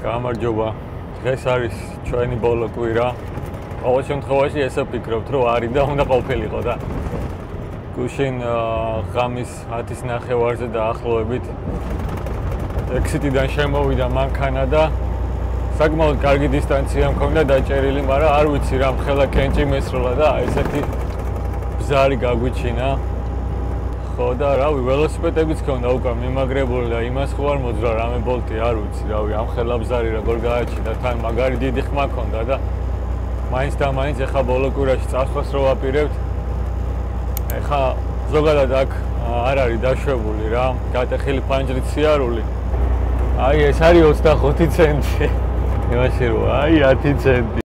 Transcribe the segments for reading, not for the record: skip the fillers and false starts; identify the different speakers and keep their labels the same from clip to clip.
Speaker 1: გამარჯობა. დღეს არის ჩვენი ბოლო კვირა. ყოველ შემთხვევაში ესე ვფიქრობთ, რომ არის და უნდა ყოფილიყო და გუშინ ღამის 10-ის ნახევარზე დაახლოებით ექსიტიდან შემოვიდა მანქანა და საკმაოდ კარგი დისტანცია მქონდა დაჭერილი, მაგრამ არ ვიცი რა მხელა კენჭი მესროლა და ესეთი ბზარი გაგვიჩინა. ხო და რავი, ველოსიპედებიც ქონდა უკვე მიმაგრებული და იმას ხო არ მოძრა რამე ბოლტი, არ ვიცი, რავი, ამ ხელა ბზარი როგორ გააჩინდა, თან მაგარი დიდი ხმა ქონდა და მაინც და მაინც ეხა ბოლო კვირაში წასვლას რო ვაპირებთ. ეხა ზოგადად აქ არ არის დაშვებული რა, გატეხილი ფანჯრით სიარული. აი ეს არის 25 ცენტი. იმაში რო აი 10 ცენტი.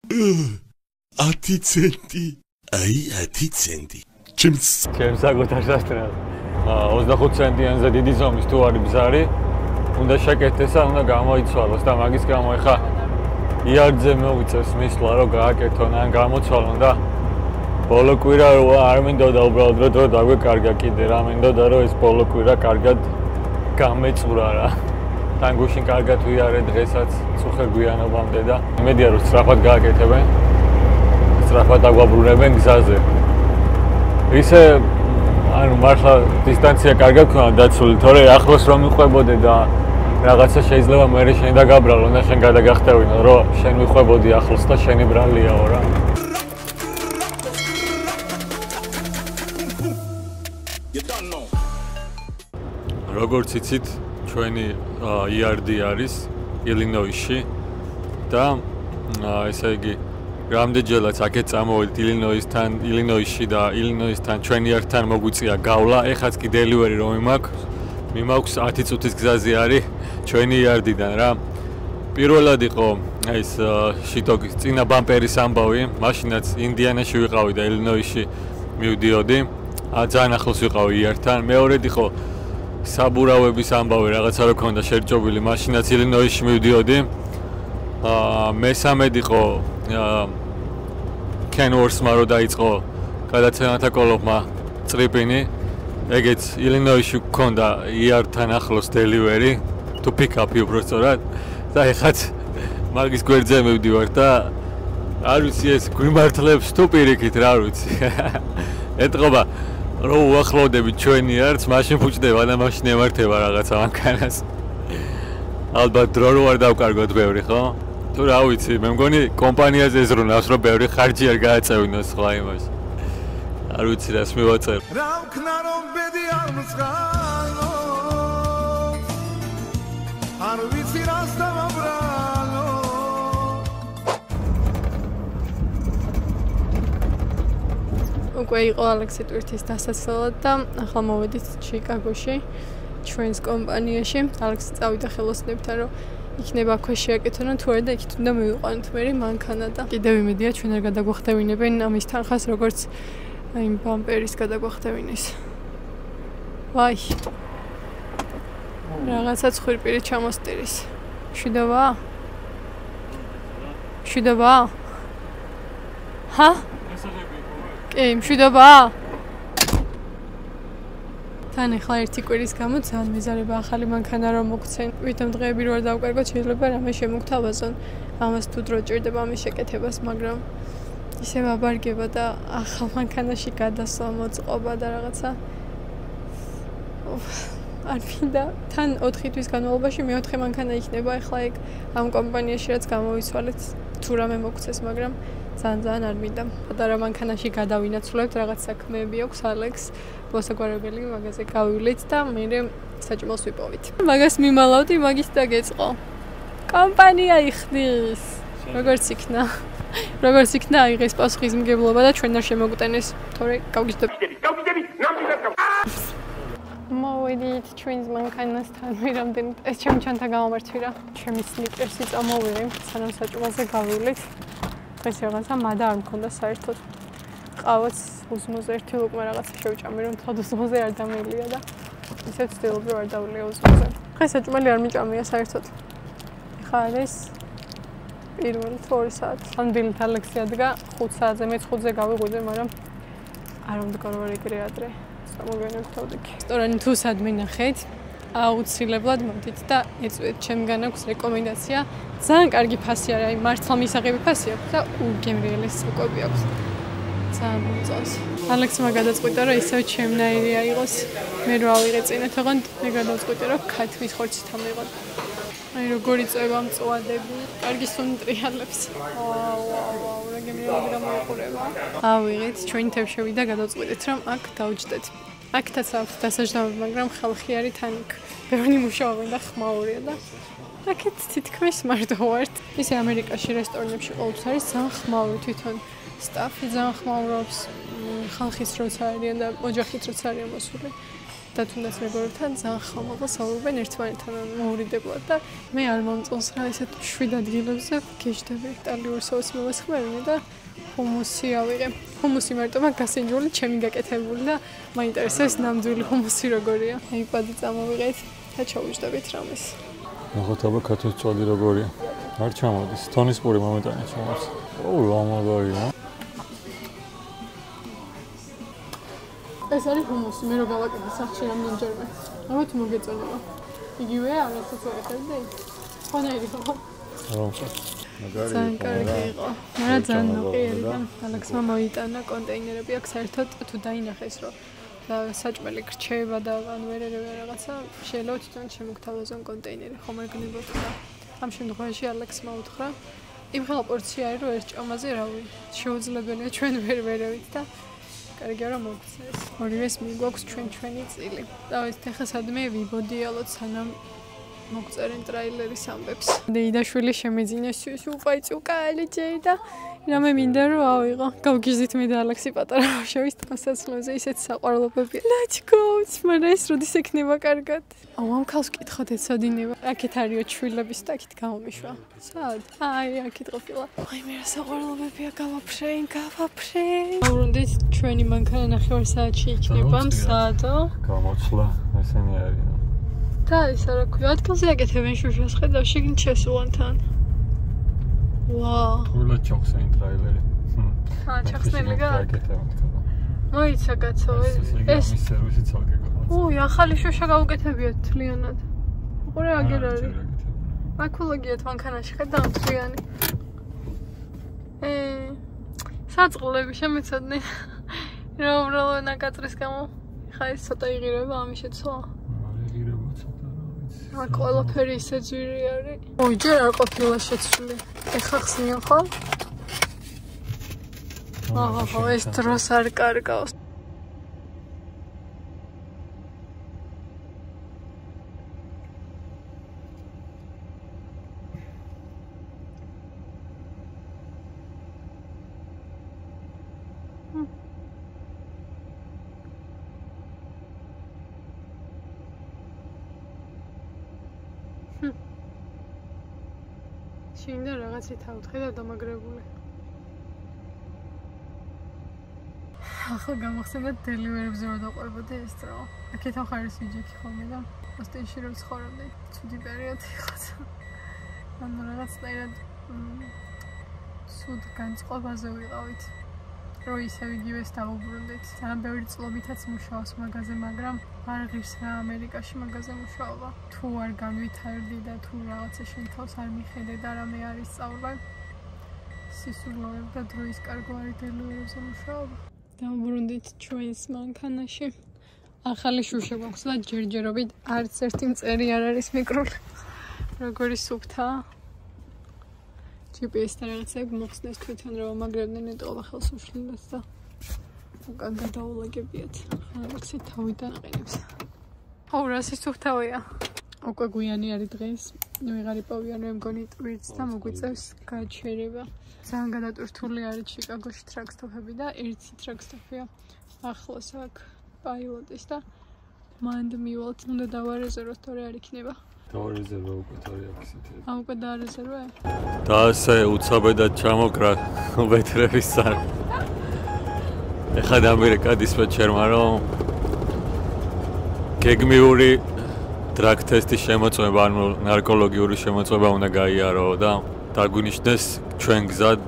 Speaker 2: 10 ცენტი. აი 10 ცენტი. ჩემს
Speaker 1: საკუთარ სასტრას. 25 ცენტიანზე დიდი ზომის თუ არის ბზარი, უნდა შეკეთდეს და უნდა გამოიცვალოს და მაგის გამო ეხა იარდზე მოვიწევს მისვლა რომ გააკეთონ ან გამოცვალონ და ბოლო კვირა როა არ მინდოდა უბრალოდ რომ დაგვეკარგა კიდე რა მინდოდა რომ ეს ბოლო კვირა კარგად გამეწურა რა. თან გუშინ კარგად ვიარე დღესაც წუხე გვიანობამდე და იმედია რომ სწრაფად გააკეთებენ. სწრაფად აგვაბრუნებენ გზაზე. ისე ანუ მართლა დისტანცია კარგად ქონდა დაცული, თორე ახლოს რომ მიყვებოდე და რაღაცა შეიძლება მე შენ დაგაბრალო და შენ გადაგახტევინო, რომ შენ მიყვებოდი ახლოს და შენი ბრალიაო რა. როგორც იცით, ჩვენი ERD არის ილინოისში და ესე იგი რამდენჯერაც აქეთ წამოვედით ილინოისში და ილინოისთან ჩვენი ერთთან მოგვიწია გავლა, ეხაც კი დელივერი რომ მიმაქვს 10 წუთის გზაზე არის ჩვენი ERD-დან რა. პირველად იყო ეს შიტოკის წინა ბამპერის ამბავი, მაშინაც ინდიანაში ვიყავი და ილინოისში მივდიოდი. ძალიან ახლოს ვიყავი ER-თან. მეორედ იყო საბურავების ამბავი, რაღაცა რო ქონდა შერჭობილი, მაშინაც ილინოისში მივდიოდი. მესამედ იყო კენვორსმა რო დაიწყო გადაცემათა კოლოფმა წრიპინი. ეგეც ილინოისში გქონდა ER-თან ახლოს დელივერი, თუ პიკაპი უბრალოდ და ეხაც მაგის გვერდზე მივდივარ და არ ვიცი ეს გვიმართლებს თუ პირიქით რა არ ვიცი. ეტყობა რომ უახლოვდებით ჩვენი ER-ს, მაშინ ფუჭდება და მაშინ ემართება რაღაცა მანქანას. ალბათ დრო რო არ დავკარგოთ ბევრი, ხო? თუ რა ვიცი, მე მგონი კომპანიაზე ეზრუნავს რომ ბევრი ხარჯი არ გააწევინოს სხვა იმაში. არ ვიცი რას მივაწერ. რა ვქნა რომ ბედი არ მსხალო. არ ვიცი რას დავაბრალო. უკვე იყო ალექსი ტვირთის დასასრულად და ახლა მოვედით ჩიკაგოში ჩვენს კომპანიაში. ალექსი წავიდა ხელოსნებთან რომ იქნება აქვე შეაკეთონ თუ არა და იქით უნდა მივიყვანოთ მე მანქანა და კიდევ იმედია ჩვენ არ გადაგვახტევინებენ ამის თანხას როგორც იმ ბამპერის გადაგვახტევინეს. ვაი. რაღაცა ცხვირპირი ჩამოსტირის. შვიდობა? შვიდობა? ჰა? კი, შვიდობა? თან ახლა ერთი კვირის გამო ძალიან მეზარება ახალი მანქანა რომ მოგცენ. ვითომ დღეები რო არ დავკარგოთ, შეიძლება რამე შემოგთავაზონ. ამას თუ დრო ჭირდება ამის შეკეთებას, მაგრამ ისე ვაბარგება და ახალ მანქანაში გადასვლა, მოწყობა და რაღაცა. არ მინდა. თან 4 თვის განმავლობაში მე-4 მანქანა იქნება ახლა ეგ ამ კომპანიაში რაც გამოვიცვალეთ, თუ რამე მოგცეს, მაგრამ ძალიან არ მინდა. პატარა მანქანაში გადავინაცვლებთ, რაღაც საქმეები აქვს ალექს, მოსაგვარებელი მაგაზე გავივლით და მე საჭმელს ვიპოვით. მაგას მიმალავდი, მაგის დაგეწყო. კომპანია იხდის. როგორც იქნა. როგორც იქნა აიღეს პასუხისმგებლობა და ჩვენ არ შემოგვტენეს, თორე გავგიზდები. მოვედით ჩვენს მანქანასთან, რამდენი ეს ჩემი ჩანთა გამომართვი რა. ჩემი სნიკერსი წამოვიღე, სანამ საჭმელზე გავივლით. დღეს რაღაცა მადა არ მქონდა საერთოდ. ყავაც უზმოზე ერთი ლუკმა რაღაცა შევჭამე, რომ თქო უზმოზე არ დამელია და ისე ვცდილობ რომ არ დავლიო უზმოზე. დღეს საჭმელი არ მიჭამია საერთოდ. ეხლა არის პირველი 2 საათი. ამდენით ალექსი ადგა 5 საათზე, მეც 5-ზე გავიღვიძე, მაგრამ არ მომდგარ ვარ ეგრე ადრე. მოგენებთ თავდაკი. რესტორანი თუ სადმე ნახეთ,
Speaker 3: აუცილებლად მოდით და ეწვეთ. ჩემგან აქვს რეკომენდაცია. ძალიან კარგი ფასი არის, აი მართლა მისაღები ფასი აქვს და უგემრიელი საკვები აქვს. ძალიან მომწონს. ალექსმა გადაწყვიტა რომ ისევ ჩემნაირი აიღოს. მე რო ავიღე წინათ, ოღონდ მე გადაწყვიტე რომ ქათმის ხორცით ამიღოთ. აი როგორი წვევა მწვადები, კარგი სუნტრიალებს. ვაუ, რა გემრიელი გამოიყურება. ავიღეთ, ჩვენი თევშები და გადაწყვიტეთ რომ აქ დავჯდეთ. აქთაც აქვს დასაჯდომები, მაგრამ ხალხი არის თან იქ. ბევრი მუშაობენ და ხმაურია და აქეთ თითქმის მარტო ვართ. ისე ამერიკაში რესტორნებში ყოველთვის არის ძალიან ხმაური თვითონ სტაფი ძალიან ხმაურობს, ხალხის როცა არიან და ოჯახით როცა არიან მოსული. და თუნდაც მეგობრებთან ძალიან ხმაურობა საუბრობენ ერთმანეთთან მოურიდებლად და მე არ მომწონს რა ესეთ შვიდ ადგილებზე გეშდები. იტალიურ სოუსს მოვასხმევინე და ჰუმუსი ავიღე. ჰუმუსი მარტო მაგ გასინჯული ჩემი გაკეთებული და მაინტერესებს ნამდვილი ჰუმუსი როგორია. აი პადი წამოვიღეთ და ჩავუჯდებით რამეს.
Speaker 1: ნახოთ აბა ქათმის წვადი როგორია. არ ჩამოდის. თონის პური მომეტანე ჩამოდის. ოუ ლამაზია. ეს არის ჰუმუსი, მე რო გავაკეთე სახში რამდენჯერმე. აბა თუ მოგეწონება. იგივეა, რასაც ვაკეთებდი? ხონაირი ხო? ძალიან კარგი იყო. მაგრამ ძალიან ნოყიერი და ალექსმა მოიტანა კონტეინერები აქ საერთოდ თუ დაინახეს რომ საჭმელი გრჩება და ან ვერერე რაღაცა შეიძლება თვითონ შემოგთავაზონ კონტეინერი ხომ არ გნებოთ და ამ შემთხვევაში ალექსმა უთხრა იმ ხელ პორცია არის რომ ერთ ჭამაზე რავი შეუძლებელია ჩვენ ვერევით და კარგია რომ მოგცეს ორივეს მიგვაქვს ჩვენი წილი და ეს ახლა სადმე ვიბოდიალოთ სანამ მოგწერენ ტრეილერის ამბებს. დეიდაშვილი შემეძინეს უყაიწუკალი ჯეიდა. რამე მინდა რომ ავიღო. გავგიზით მე და ალექსი პატარა ბავშვების დასაცლოზე ისეთ საყვარლობებია. ლაჩკოც, მაგრამ ეს როდის ექნება კარგად? აუ ამ ქალს კითხოთ ეცოდინება. აქეთ არისო ჩვილების და აქეთ გამომიშვა. სად? აი აქეთ ყოფილა. აი მე რა საყვარლობებია გავაფრენ. ავრუნდით ჩვენი მანქანა 9 საათში იქნება მსაადო. გამოცლა ესენი არის. და ის რა ქვია, ადგილზე აკეთებენ შუშას ხედავ შიგნით შესულან თან. ვაუ. თულად ჩახსენ ტრეილერი. ჩახსნელი გააკეთებენ. მოიცა კაცო, ეს სერვისი ცალკე გავა. უი, ახალი შუშა გავუკეთებიათ თლიანად. უყურე აგერ არის. აკოლოგიათ მანქანაში ხედავ თლიანი. საწყლები შემეცადნე. რა უბრალოდ ნაკაწრის გამო. ხა ეს ცოტა იღირება ამის შეცვლა. აქ ყველაფერი ისე ძვირი არის. ოი, ჯერ არ ყოფილა შეცვლილი. ეხლა ხსნიან ხო? აჰა, ეს დროს არ კარგავს. შინდა რაღაცით ავთხე და დამაგრებული. ახლა გამახსენდა დელივერებზე რომ დაყვებოდი ეს დრო. აქეთ ახარის ვიჯექი ხოლმე და ოსტენში რომ ცხოვრობდი. ცუდი პერიოდი იყო. ანუ რაღაცნაირად ცუდ განწყობაზე ვიყავით. რომ ისევ იგივეს დავუბრუნდით. ძალიან ბევრი წლობითაც მუშაობს მაგაზე, მაგრამ არ ღირს რა ამერიკაში მაგაზე მუშაობა. თუ არ განვითარდი და თუ რაღაცა შენ თავს არ მიხედე და რამე არის სწავლა, სისულოები და დროის კარგო არის დელივერებზე მუშაობა. დავუბრუნდით ჩვენს მანქანაში. ახალი შუშა გვაქვს და ჯერჯერობით არც ერთი მწერი არ არის მიკროლი. როგორი სუფთაა. GPS და რაღაცები მოხსნეს თვითონ რომ ამაგრებდნენ ეტყობა ხელს უშლილებს და უკან გადაულაგებიათ. ხალხი თავიდან აყენებს. აუ რა სისუფთავია. უკვე გვიანი არის დღეს. ვიღარიპოვიან რომ მგონი ტვირთს და მოგვიწევს გაჩერება. ძალიან გადატვირთული არის ჩიკაგოში ტრაკსტოფები და ერთი ტრაკსტოფია ახლოს აქ პაილოტის და მანდ მივალთ უნდა დავარეზერვოთ თორე არ იქნება. დავარეზერვა უკვე თორე აქ ისეთი. უკვე დაარეზერვა? და ასე უცაბედად ჩამოკრა უბეთრების სარ. ეხლა დამირეკა დისპეჩერმა რომ გეგმიური დრაგ ტესტის შემოწმება, ანუ ნარკოლოგიური შემოწმება უნდა გაიარო და დაგვინიშნეს ჩვენ გზად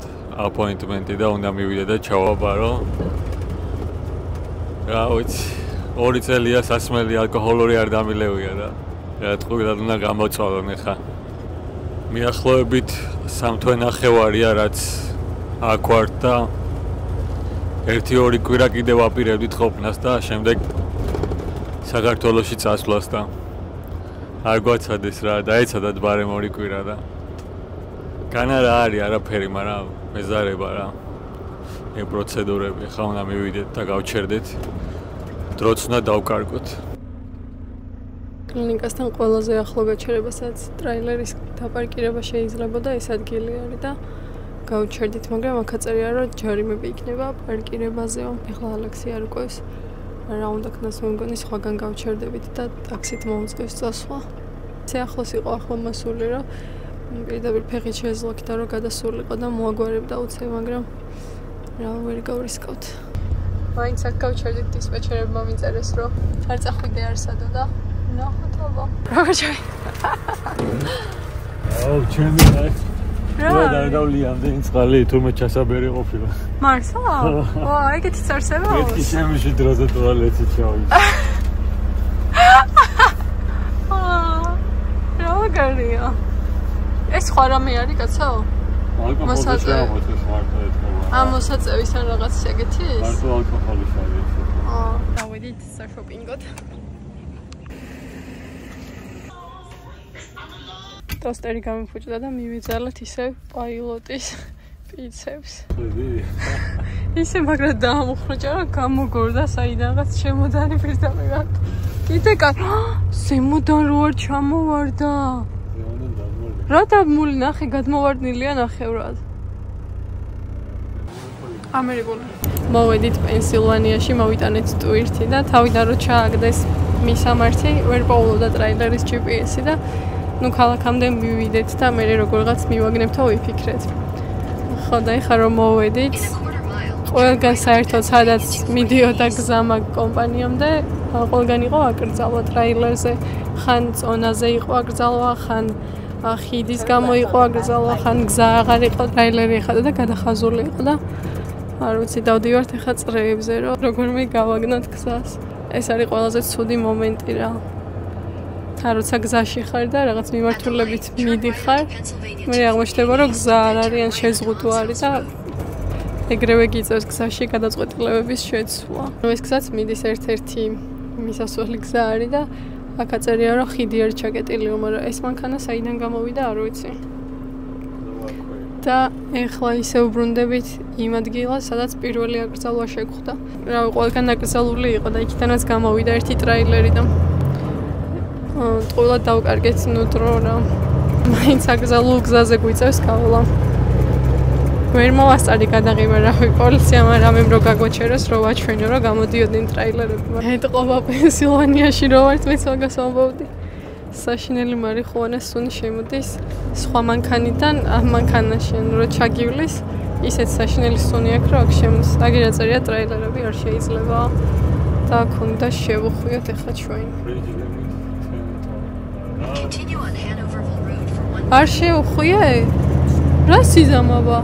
Speaker 1: აპოინტმენტი და უნდა მივიდე და ჩავაბარო. რა ვიცი, 2 წელია სასმელი ალკოჰოლური არ დამილევია და რა თქმა უნდა გამოწვალონ ახლა. მიახლოებით 3 თვე ნახევარია რაც აქ ვარ და 1-2 კვირა კიდევ ვაპირებდით ყოფნას და შემდეგ საქართველოში წასვლას და არ გვაცადეს რა დაეცადათ ბარემ 2 კვირა და განა რა არის არაფერი მაგრამ მეზარება რა მე პროცედურები ხა უნდა მივიდეთ და გავჩერდეთ დროც უნდა დავკარგოთ
Speaker 3: კლინიკასთან ყველაზე ახლო გაჩერებასაც ტრაილერის დაპარკირება შეიძლება და ეს ადგილი არის და გავჩერდით მაგრამ აქ აწერია რომ ჯარიმები იქნება პარკირებაზეო ეხლა ალექსი არ ყავს რა უნდა ქნას მე მგონი სხვაგან გავჩერდებით და ტაქსით მომწევს წასვლა ესე ახლოს იყო ახლა მასული რომ პირდაპირ ფეხით შეძლოქით და რომ გადასულიყო და მოაგვარებდა უცე მაგრამ რა ვერ გავრისკავთ მაინც აქ გავჩერდით დისპეჩერებმა მიწერეს რომ არ წახვიდე არსადო და ნახოთ აბა როგორ ჩაი
Speaker 1: აუ ჩემი რა დაგავლიანდი წყალი თურმე ჩასაბერი ყოფილა
Speaker 3: მარსა ვა ეგეთი წარსება
Speaker 1: მეთქი შემიში დროზე ტუალეტში ჩავი
Speaker 3: რა გარია ეს სხვა რამე არის კაცო
Speaker 1: მოსაწევი
Speaker 3: მოსაწევის ან რაღაც ეგეთი ის
Speaker 1: მარტო ალკოჰოლის არის
Speaker 3: დავედით საშოპინგოთ ტოსტერი გამიფუჭდა და მივიძალეთ ისე პაილოტის პიცებს. ისე მაგრამ დაამუხროჭა რომ გამოგორდა საიდანაც შემოდანი პირდაპირ. კიდე ზემოდან რო არ ჩამოვარდა. რა დამული ნახე გადმოვარდნილია ნახევრად. ამერიკული. მოვედით პენსილვანიაში, მოვიტანეთ ტვირთი და თავიდან რო ჩააგდეს მისამართი, ვერ პოულობდა ტრაილერის GPS-ი და ну ქალაქამდე მივიდეთ და მე როგორღაც მივაგნებთ და ვიფიქრეთ. ხო და ეხლა რომ მოვედით ყველგან საერთოდ სადაც მიდიოდა გზა მაგ კომპანიამდე ყველგან იყო აკრძალვა ტრაილერზე ხან ზონაზე იყო აკრძალვა ხან ხიდის გამო იყო აკრძალვა ხან გზა აღარ იყო ტრაილერი ეხადა და გადახაზული იყო და არ ვიცი დავდივართ ეხლა წრეებზე რომ როგორმე გავაგნოთ გზას ეს არის ყველაზე ცუდი მომენტი რა როცა გზაში ხარ და რაღაც მიმართულებით მიდიხარ, მე აღმოჩნდება რომ გზა არ არის ან შეზღუდვა არის და ეგრევე გიწევს გზაში გადაწყვეტილებების შეცვლა. ეს გზაც მიდის ერთ-ერთი მისასვლელი გზა არის და აქ აწერია რომ ხიდი არ ჩაკეტილიო, მაგრამ ეს მანქანა საიდან გამოვიდა არ ვიცი. და ეხლა ისე უბრუნდებით იმ ადგილას, სადაც პირველი აკრძალვა შეგხვდა. რა ყველგან აკრძალული იყო და იქიდანაც გამოვიდა ერთი ტრაილერი და ტყუილად დავკარგეთ ნუტრო რა მაინც აკრძალულ გზაზე გვიწევს გავლა ვერ მოვასწარი გადაღება რავი პოლიციამ რამემ რო გაგვაჩეროს რო ვაჩვენო რომ გამოდიოდნენ ტრაილერები ეთყობა პენსილვანიაში რო ვართ მეც მაგას ამბობდი საშინელი მარიხუანა სუნი შემოდის სხვა მანქანიდან ამ მანქანაში რო ჩაგივლის ისეთ საშინელი სუნი აქვს რომ აქ შემოს აგერ აწერია ტრაილერები არ შეიძლება და აქ უნდა შევუხვიოთ ეხლა ჩვენ არ შევხვიე? რა სიზამაბა?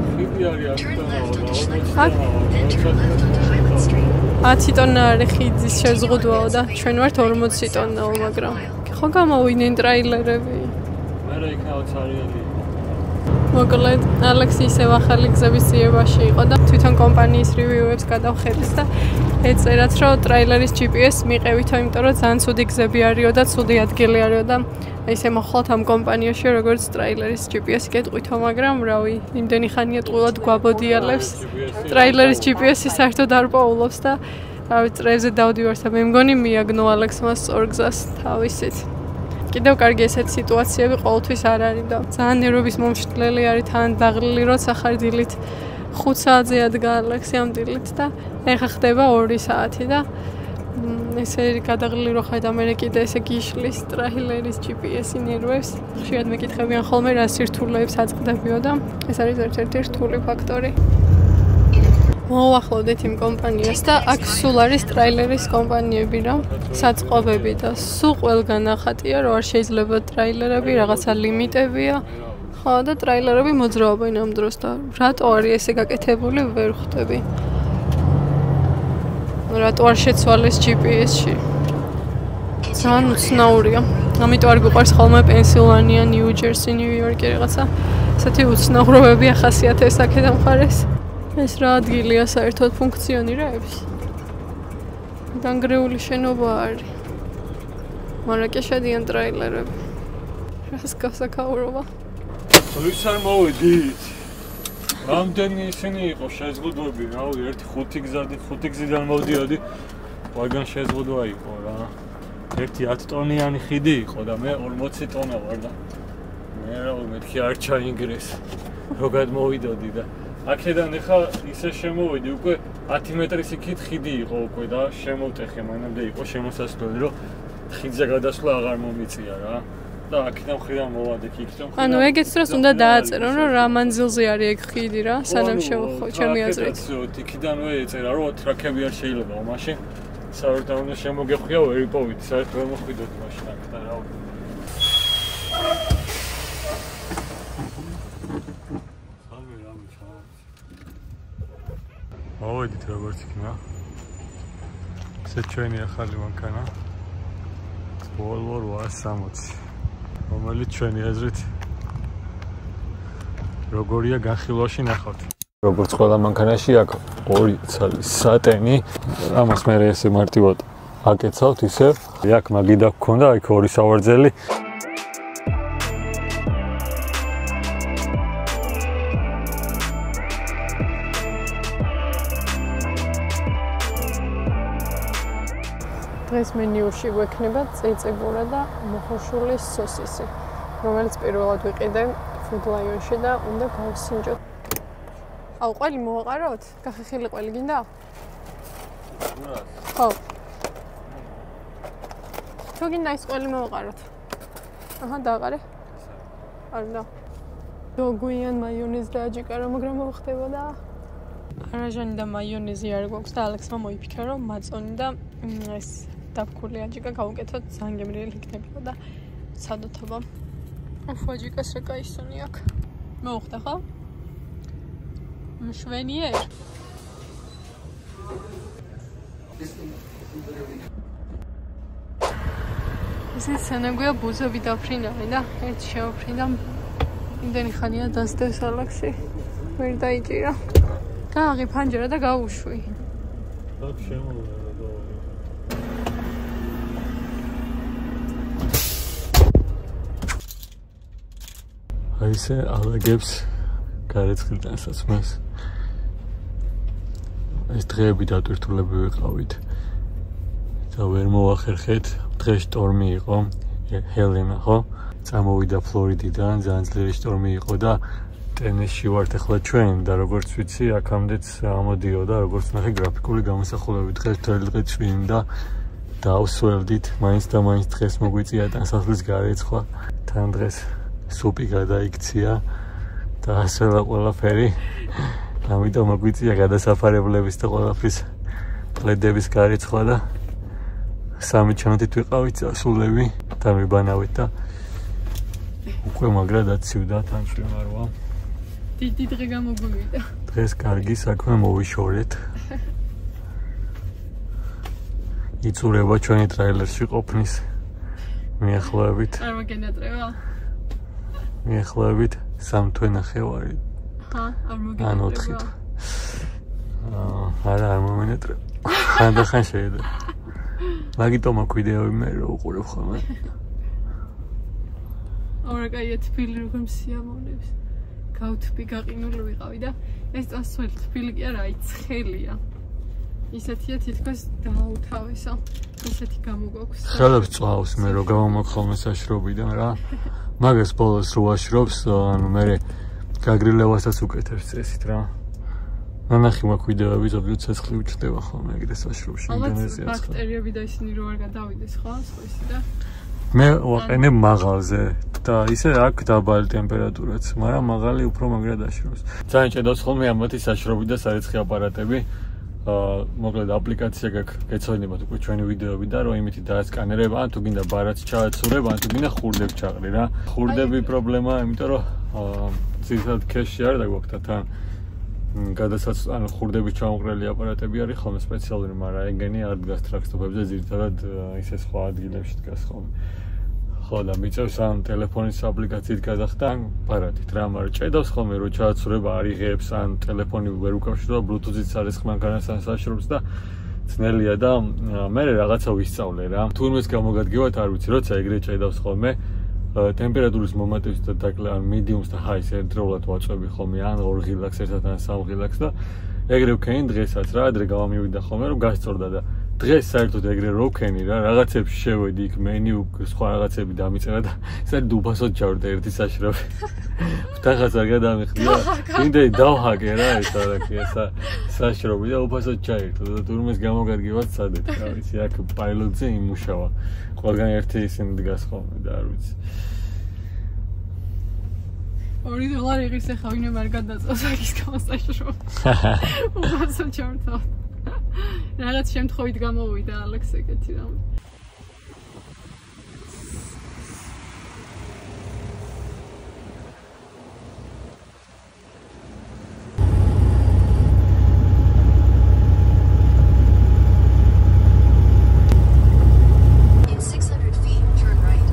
Speaker 3: 10 ტონა არის ხიდის შეზღუდვაო და ჩვენ ვართ 40 ტონაო, მაგრამ ხო გამოვიდნენ ტრაილერები.
Speaker 1: მე რა იქნაოც არიანი.
Speaker 3: მოკლედ, ალექსი ისევ ახალი გზების ძიებაში იყო და თვითონ კომპანიის რივიუებს გადავხედეს და ეწერათ, რომ ტრაილერის GPS მიყევითო, იმიტომ რომ ძალიან ცუდი გზები არისო და ცუდი ადგილი არისო და ისე მოხვალთ ამ კომპანიაში როგორც ტრაილერის GPS-ი გეტყვითო, მაგრამ რავი, იმდენი ხანია ტყუილად გვაბოდიალებს. ტრაილერის GPS-ი საერთოდ არ პოულობს და რავი, წრეებზე დავდივართ და მე მგონი მიაგნო ალექსმა სწორ გზას თავისით. კიდევ კარგი ესეთი სიტუაციები ყოველთვის არ არის და ძალიან ნერვების მომშლელი არის თან დაღლილი როცა ხარ დილით 5 საათზე ადგა ალექსი ამ დილით და ეხა ხდება 2 საათი და ესე გადაღლილი რო ხარ და მე კიდე ესე გიშლის ტრაილერის GPS-ი ნერვებს ხშირად მეკითხებიან ხოლმე რა სირთულეებს აწყდებიო და ეს არის ერთ-ერთი რთული ფაქტორი მოვახლოვდეთ იმ კომპანიას და აქ სულ არის ტრაილერის კომპანიები რა საწყობები და სულ ყველგან ახატია რომ არ შეიძლება ტრაილერები რაღაცა ლიმიტებია ხო და ტრაილერები მოძრაობენ ამ დროს და რატო არის ესე გაკეთებული ვერ ხვდები რატო არ შეცვალეს GPS-ში ძალიან უცნაურია ამიტომ არ გიყვარს ხოლმე პენსილვანია, ნიუ-ჯერსი, ნიუ-იორკი რაღაცა. ესეთი უცნაურობები ახასიათებს აქედან მხარეს. ეს რა ადგილია საერთოდ ფუნქციონირებს? დანგრეული შენობა არის. მაგრამ კი შედიან ტრეილერები. რას გასაკაურობა?
Speaker 1: ის არ მოვიდით. რამდენი ისინი იყო შეზღუდვები, რავი, 5 გზიდან მოვდიოდი. ვაგან შეზღუდვა იყო რა. ერთი 10 ტონიანი ხიდი იყო და მე 40 ტონა ვარ და მე რავი, მეთქი არ ჩაინგრეს. რო გადმოვიდოდი და აქედან ეხა ისე შემოვიდი, უკვე 10 მეტრის იქით ხიდი იყო უკვე და შემოვტეხე, მანამდე იყო შემოსასვლელი, რომ ხიდზე გადასვლა აღარ მომიწია რა. და აქედან ხრიდან მოვადე იქიდან.
Speaker 3: ანუ ეგეც დროს უნდა დააწერო, რომ რა მანძილზე არის ეგ ხიდი რა, სანამ ჩემი აზრით.
Speaker 1: იქიდანვე ეწერა, რომ ტრაქები არ შეიძლება, მაშინ საერთოდ უნდა შემოგეხვია ვერ იპოვით, საერთოდ ვერ მოხვიდოდი მაშინ აქთან რა. მოვედით როგორც იქნა. ეს ჩვენი ახალი მანქანა. Volvo 860. რომელიც ჩვენი აზრით როგორია განხილვაში ნახავთ. როგორც ყველა მანქანაში აქ 2 ცალის სატენი, ამას მე ესე მარტივად აკეცავთ ისე. აქ მაგიდა გქონდა, იქ 2 სავარძელი.
Speaker 3: დღეს მენიუში გვექნება წიწიბურა და მოხოშული სოსისი, რომელიც პირველად ვიყიდე Food Lion-ში და უნდა გავსინჯოთ. აუ, ყველი მოვაყაროთ? გახეხილი ყველი გინდა? ხო. თუ გინდა ის ყველი მოვაყაროთ. აჰა, დააყარე. არა. დოგვიან მაიონეზი და აჯიკარა, მაგრამ მოხდებოდა. არაჟანი და მაიონეზი არ გვაქვს და ალექსმა მოიფიქრა, რომ მაწონი და ეს დაფქული აჯიკა გავუკეთოთ, ძალიან გემრიელი იქნებოდა და სადოთობა. ოფ, აჯიკას რა კაისუნი აქ. მოუხდა ხო? მშვენიერ. ესე სანაგვია ბუზები დაფრინავენ და ერთ შევაფრინდა. იმდენი ხანია დასდევს ალექსი. ვერ დაიჭირა. გააღი ფანჯარა და გავუშვი.
Speaker 1: აქ შემოვა. აი ესე ალეგებს გარეცხილთან სასმას. ეს დღეები დატვირთულები ვიყავით. და ვერ მოახერხეთ. დღეს შტორმი იყო, ჰელენა ხო? წამოვიდა ფლორიდიდან, ძალიან ძლიერი შტორმი იყო და ტენესში ვართ ახლა ჩვენ და როგორც ვიცი, აქამდეც ამოდიოდა, როგორც ნახე გრაფიკული გამოსახულები. დღეს დღე წვიმდა და ავსვევდით, მაინც და მაინც დღეს მოგვიწია ტანსახლის გარეცხვა. თან დღეს სუპი გადაიქცია და ასელა ყველაფერი. ამიტომ მოგვიწია გადასაფარებლების და ყველაფრის ყლედების გარეცხვა და 3 ჩანათით ვიყავით ასულები და მიბანავით და უკვე მაგრა დაცივდა თან შევარვა.
Speaker 3: დიდი დღე გამოგვივიდა.
Speaker 1: დღეს კარგი საქმე მოვიშორეთ. იწურება ჩვენი ტრეილერში ყოფნის მიახლოებით.
Speaker 3: არ მოგენატრება?
Speaker 1: მიახლოებით 3 თვე ნახევარი.
Speaker 3: ჰა, არ მოგენატრება.
Speaker 1: ან 4 თვე. არა, არ მომენატრება. ხანდახან შეიძლება. მაგიტომ აქ ვიდეოები მე რო უყურებ ხოლმე. ორა კაია თბილი როგორ მსიამოვნებს. გავთბი გაყინული ვიყავი და ეს წასველი თბილი კი არა, აი ცხელია. ისეთია თითქოს დაუთავესო. ესეთი გამოგვაქვს. ხელებს წვავს მე რო გამომაქ ხოლმე საშრობიდან რა. მაგას ბოლოს რო აშრობს, ანუ მე გაგრილევასაც უკეთებს წესით რა. ნანახი მაქვს ვიდეოები, ზოგადად ცეცხლი უჩნდება ხოლმე ეგრე საშრობში, ინდონეზიას. ბაქტერიები და ისინი რო არ გადავიდეს ხო, სხვისი და მე ვაყენებ მაღალზე და ისე აქ დაბალი ტემპერატურაც, მაგრამ მაღალი უფრო მაგრად აშრობს. ძალიან ჭედავს ხოლმე ამათი საშრობი და სარეცხი აპარატები. მოკლედ აპლიკაცია გაქვს, გეცოდინებათ უკვე ჩვენი ვიდეოები და რომ იმითი დაასკანერებ, ან თუ გინდა ბარათს ჩააცურებ, ან თუ გინდა ხურდებს ჩაყრი რა. ხურდები პრობლემაა, იმიტომ რომ ძირითადად ქეში არ დაგვაქვს და თან ანუ ხურდების ჩამოყრელი აპარატები არის ხოლმე სპეციალური, მაგრამ ეგენი არ დგას ტრაქსტოფებზე, ძირითადად ისე სხვა ადგილებში დგას ხოლმე. ხო და მიწევს ამ ტელეფონის აპლიკაციით გადახდა პარადით რა, მაგრამ ჭედავს ხოლმე რომ ჩააცურება არ იღებს ან ტელეფონი ვერ უკავშირდება Bluetooth-ით არის ხმანქანას ან საშრობს და ძნელია და მე რაღაცა ვისწავლე რა. თურმეს გამოგადგევათ არ ვიცი, როცა ეგრე ჭედავს ხოლმე ტემპერატურის მომატების და დაკლება medium-ს და high-ს ერთდროულად ვაწვევი ხოლმე ან 2 ღილაკს ერთად ან 3 ღილაკს და ეგრე ვქენი დღესაც რა, ადრე გამომივიდა ხოლმე რომ გასწორდა და დღეს საერთოდ ეგრე რო ვქენი რა, რაღაცებში შევედი იქ მენიუ სხვა რაღაცები დამიწერა და საერთოდ უფასოდ ჩავარდა ერთი საშრობი. ვთახაც არ გადამიხდია. იმდენი დავჰაკე რა ეს არაკია საშრობი და უფასოდ ჩაერთო და თურმეს გამოგადგევათ სადეთ რა ვიცი, აქ პაილოტზე იმუშავა. ყველგან ერთი ისინი დგას ხოლმე და არ ვიცი.
Speaker 3: $2 იღებს ახლა ვინმე არ გადაწყვეტს აქის გამოსაშრობ. უფასოდ ჩავარდა. რაღაც შემთხვევით გამოვიდა ალექს ეგეთი რამე.
Speaker 4: In 600 feet, turn right.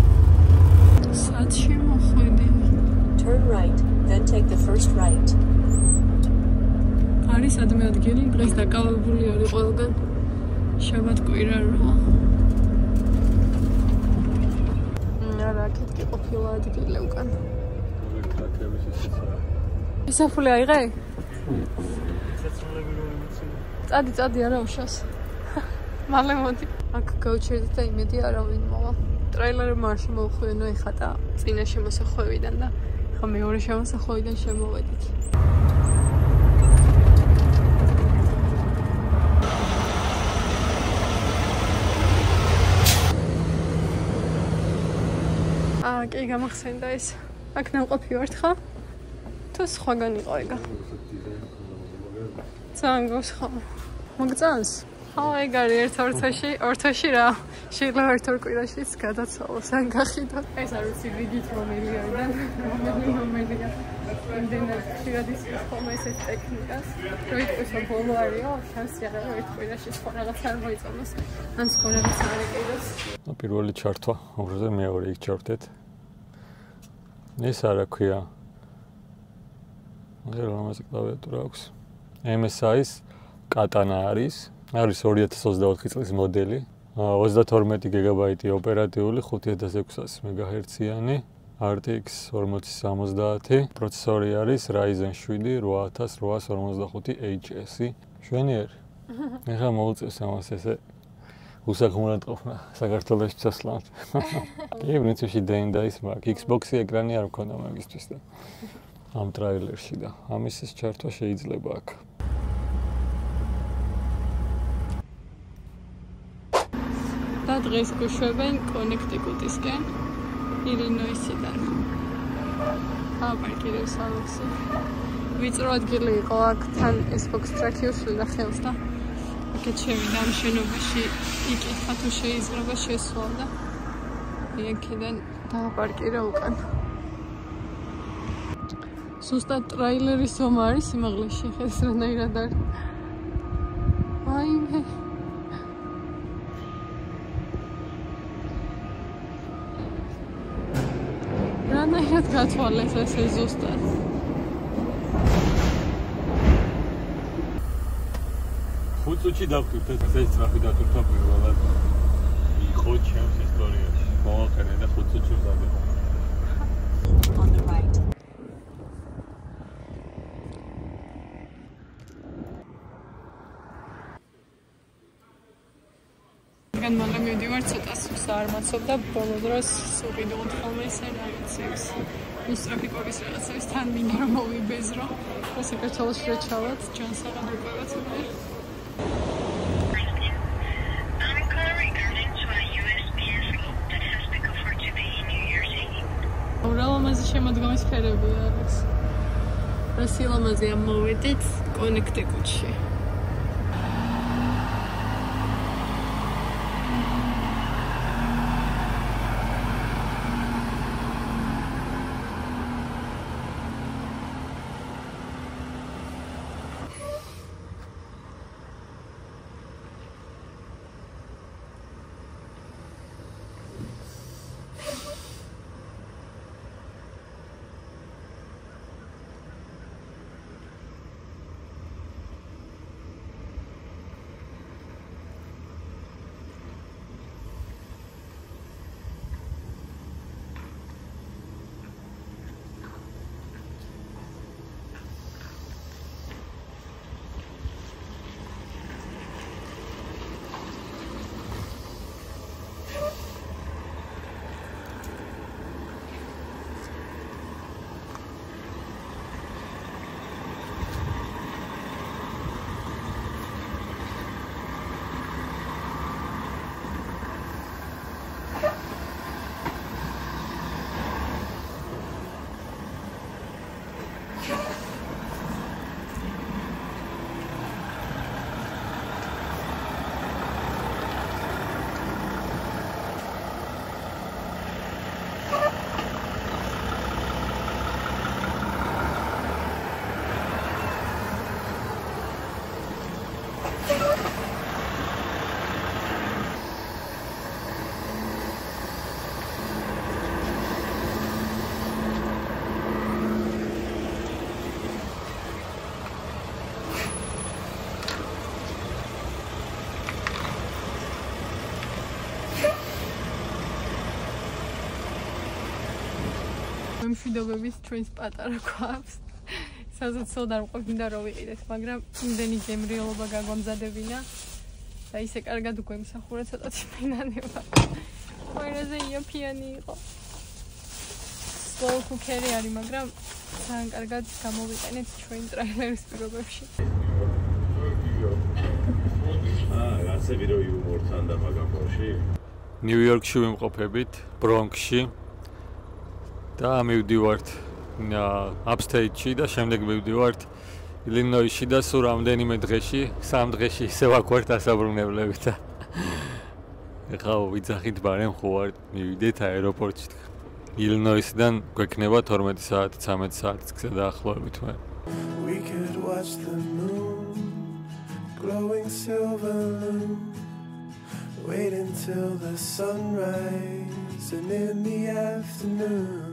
Speaker 3: საჩი მოხვედი.
Speaker 4: Turn right, then take the first right.
Speaker 3: არის ადმე ადგილი, დღეს დაკავებული არის ყველგან. შევატყვირა რა. არა, აქეთ კი ყოფილა ადგილი უკან. ისაფული აიღე? წადი არა უშავს. მალე მოდი. აქ გავჩერდი და იმედი არავინ მოვა. ტრეილერმა არ შემოვხვიენო ეხა და წინა შემოსახვევიდან და ხა მეორე შემოსახვევიდან შემოვედით. კი გამახსენდა ეს. აქ ნამყოფი ვართ ხა? თუ სხვაგან იყო ეგა. ძალიან გოს ხო. მოგწანს? ხო, ეგ არის ერთ თვეში რა. შეიძლება ერთ ორ კვირაშიც გადაცვალოს ან გახიდოთ. ეს არ ვიცი ვიდით რომელია და რომელია. იმდენად ხშირად ისმის ხოლმე ეს ტექნიკას. რო იტყვის რომ ბოლო არისო, შანსი არა რომ ერთ კვირაში სხვა რაღაც არ მოიწონოს. ან სხვა რაღაც არ ეკიდოს.
Speaker 1: პირველი ჩართვა, უბრალოდ მეორე იქ ჩავრდეთ. ეს არა ქვია. მაგერ ამაზე კლავიატურა აქვს. MSI-ს კატანა არის 2024 წლის მოდელი. 32 გიგაბაიტი ოპერატიული 5600 MHz-იანი RTX 4070 პროცესორი არის Ryzen 7 8845HS. შვენიერი. ეხლა მოუწევს ამას ესე უსაქმურად ყოფნა საქართველოში წასვლად. კი, პრინციპში დენდაის მაგ Xbox-ი ეკრანი არ მქონდა მაგისთვის და ამ ტრეილერში და ამის ეს ჩართვა შეიძლება აქ.
Speaker 3: და დღეს გვიშვებენ კონექტიკუტისკენ, ილინოისიდან. აპარკირებს ალექსი. ვიწრო ადგილი იყო აქ თან Xbox Track-ი უშლიდა ხელს და აქეთ შევიდა ამ შენობაში იკითხა თუ შეიძლება შესვლა და იქიდან დააპარკირა უკან. ზუსტად ტრეილერის ომი არის სიმაღლეში, ხეს რანაირად არის. აიმე. რანაირად გათვალეს ესე ზუსტად.
Speaker 1: ხუთში დავხვით ეს ტრაფი დატვირთვა პირველად. იყო ჩემს ისტორიაში. მოვაყენე და ხუთში ვზადე.
Speaker 4: On the right.
Speaker 3: გან მალე მივდივარ ცოტა სულს არ მაცობ და ბოლო დროს უყიდოთ ხოლმე ისე რაღაცებს. ის ტრაფიკობის რაღაცებს თან მინდა რომ მოვიბეზრო. და საქართველოში რა ჩავალთ, ჯანსაღად უყევათ მე. ურალამაზი შემოდგომის ფერებია არის. რა სილამაზეა მოვედით კონექტიკუტში. მშვიდობების ჩვენს პატარა გვაქვს. საზეცოდ არ მყოფინდა რომ ვიყიდეთ, მაგრამ იმდენი გემრიელობა გაგვამზადებინა და ისე კარგად გვემსახურა ცოტათი მენანება. ყველაზე იაფიანი იყო. slow cooker-ი არის, მაგრამ ძალიან კარგად გამოვიყენეთ ჩვენ ტრეილერის პირობებში.
Speaker 5: ასევე რო იუმორთან და მაგამოში.
Speaker 1: ნიუ-იორკში ვიმყოფებით, ბრონქსში. და მივდივართ აპსტეიტში და შემდეგ მივდივართ ილინოისში და სულ რამდენიმე დღეში, 3 დღეში ისე ვაქვართ ასაბრუნებლები და ეხლა ვიძახით ბარემ ხო ვარ მივიდეთ აეროპორტში. ილინოისიდან გვექნება 12 საათი, 13 საათის გზა დაახლოებით მე.
Speaker 6: We could watch the moon glowing silver moon wait until the sunrise and in the afternoon